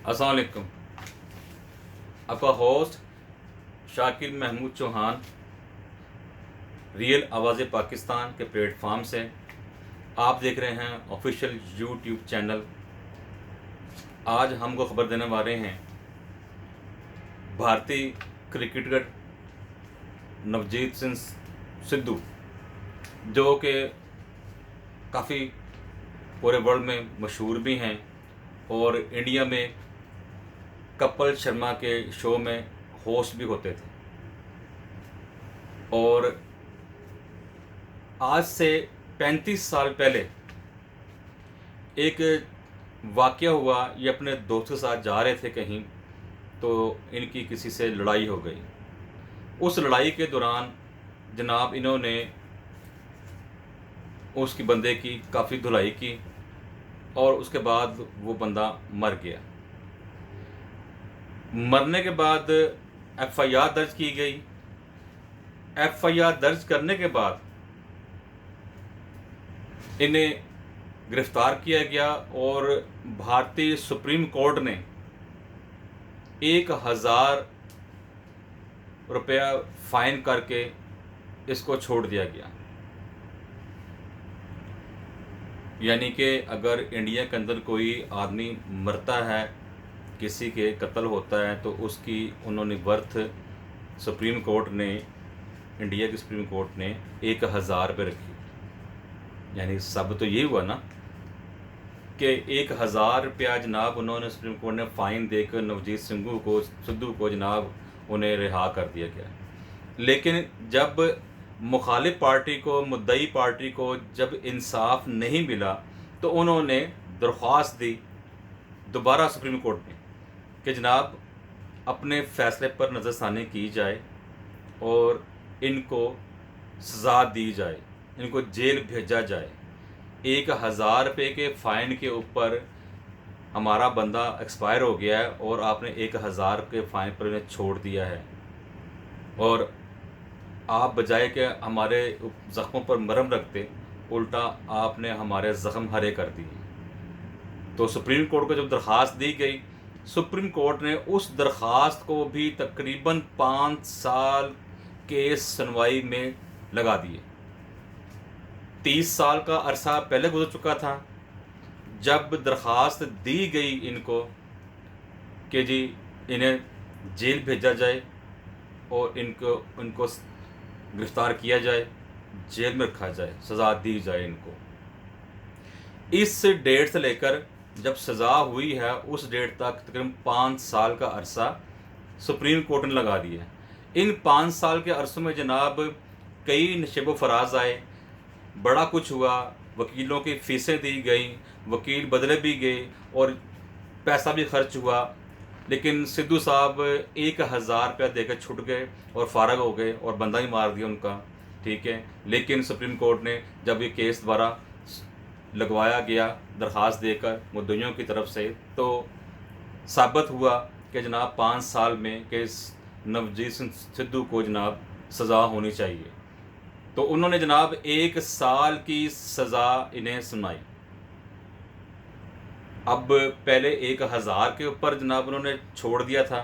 अस्सलाम वालेकुम। आपका होस्ट शाकिर महमूद चौहान रियल आवाज़ पाकिस्तान के प्लेटफॉर्म से आप देख रहे हैं ऑफिशियल यूट्यूब चैनल। आज हमको खबर देने वाले हैं भारतीय क्रिकेटर नवजीत सिंह सिद्धू, जो कि काफ़ी पूरे वर्ल्ड में मशहूर भी हैं और इंडिया में कपिल शर्मा के शो में होस्ट भी होते थे। और आज से 35 साल पहले एक वाक़या हुआ। ये अपने दोस्तों के साथ जा रहे थे कहीं, तो इनकी किसी से लड़ाई हो गई। उस लड़ाई के दौरान जनाब इन्होंने उसकी बंदे की काफ़ी धुलाई की और उसके बाद वो बंदा मर गया। मरने के बाद एफआईआर दर्ज की गई। एफआईआर दर्ज करने के बाद इन्हें गिरफ्तार किया गया और भारतीय सुप्रीम कोर्ट ने 1000 रुपया फाइन करके इसको छोड़ दिया गया। यानी कि अगर इंडिया के अंदर कोई आदमी मरता है, किसी के कत्ल होता है, तो उसकी उन्होंने वर्थ सुप्रीम कोर्ट ने, इंडिया की सुप्रीम कोर्ट ने 1000 रुपये रखी। यानी सब तो ये हुआ ना कि 1000 रुपया जनाब उन्होंने सुप्रीम कोर्ट ने फ़ाइन देकर नवजीत सिद्धू को जनाब उन्हें रिहा कर दिया गया। लेकिन जब मुखालिफ पार्टी को, मुद्दई पार्टी को जब इंसाफ नहीं मिला, तो उन्होंने दरख्वास्त दी दोबारा सुप्रीम कोर्ट में कि जनाब अपने फ़ैसले पर नज़रसानी की जाए और इनको सज़ा दी जाए, इनको जेल भेजा जाए। 1000 रुपये के फ़ाइन के ऊपर हमारा बंदा एक्सपायर हो गया है और आपने 1000 के फ़ाइन पर इन्हें छोड़ दिया है, और आप बजाय कि हमारे ज़ख्मों पर मरहम रखते, उल्टा आपने हमारे ज़ख्म हरे कर दिए। तो सुप्रीम कोर्ट को जब दरख्वास्त दी गई, सुप्रीम कोर्ट ने उस दरख्वास्त को भी तकरीबन 5 साल केस सुनवाई में लगा दिए। 30 साल का अरसा पहले गुजर चुका था जब दरख्वास्त दी गई इनको कि जी इन्हें जेल भेजा जाए और इनको गिरफ्तार किया जाए, जेल में रखा जाए, सज़ा दी जाए इनको। इस डेट से लेकर जब सज़ा हुई है उस डेट तक तकरीबन 5 साल का अरसा सुप्रीम कोर्ट ने लगा दिया। इन 5 साल के अरसों में जनाब कई नशेब फराज आए, बड़ा कुछ हुआ, वकीलों की फ़ीसें दी गई, वकील बदले भी गए और पैसा भी खर्च हुआ। लेकिन सिद्धू साहब 1000 रुपया देकर छुट गए और फारग हो गए और बंदा ही मार दिया उनका, ठीक है। लेकिन सुप्रीम कोर्ट ने जब ये केस दोबारा लगवाया गया दरख्वास्त देकर मुद्दइयों की तरफ से, तो साबित हुआ कि जनाब 5 साल में कि नवजीत सिंह सिद्धू को जनाब सज़ा होनी चाहिए। तो उन्होंने जनाब 1 साल की सज़ा इन्हें सुनाई। अब पहले 1000 के ऊपर जनाब उन्होंने छोड़ दिया था,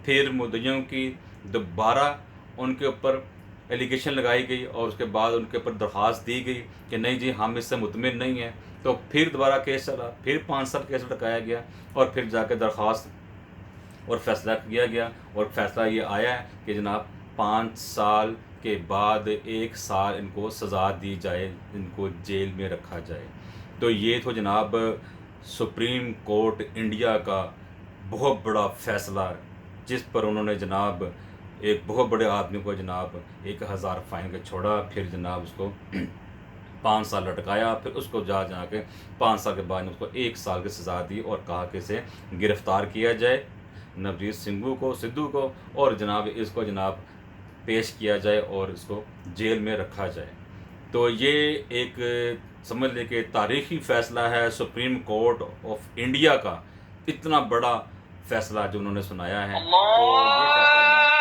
फिर मुद्दइयों की दोबारा उनके ऊपर एलिगेशन लगाई गई और उसके बाद उनके ऊपर दरख्वास्त दी गई कि नहीं जी हम इससे मुतमिन नहीं हैं। तो फिर दोबारा केस चला, फिर 5 साल केस लटकाया गया और फिर जाकर दरख्वास्त और फैसला किया गया और फैसला ये आया है कि जनाब 5 साल के बाद 1 साल इनको सज़ा दी जाए, इनको जेल में रखा जाए। तो ये तो जनाब सुप्रीम कोर्ट इंडिया का बहुत बड़ा फ़ैसला, जिस पर उन्होंने जनाब एक बहुत बड़े आदमी को जनाब 1000 फ़ाइन के छोड़ा, फिर जनाब उसको 5 साल लटकाया, फिर उसको जा के 5 साल के बाद उसको 1 साल की सज़ा दी और कहा कि इसे गिरफ़्तार किया जाए नवजीत सिद्धू को और जनाब इसको जनाब पेश किया जाए और इसको जेल में रखा जाए। तो ये एक समझ लें कि तारीख़ी फ़ैसला है सुप्रीम कोर्ट ऑफ इंडिया का, इतना बड़ा फ़ैसला जो उन्होंने सुनाया है। तो ये फ़ैसला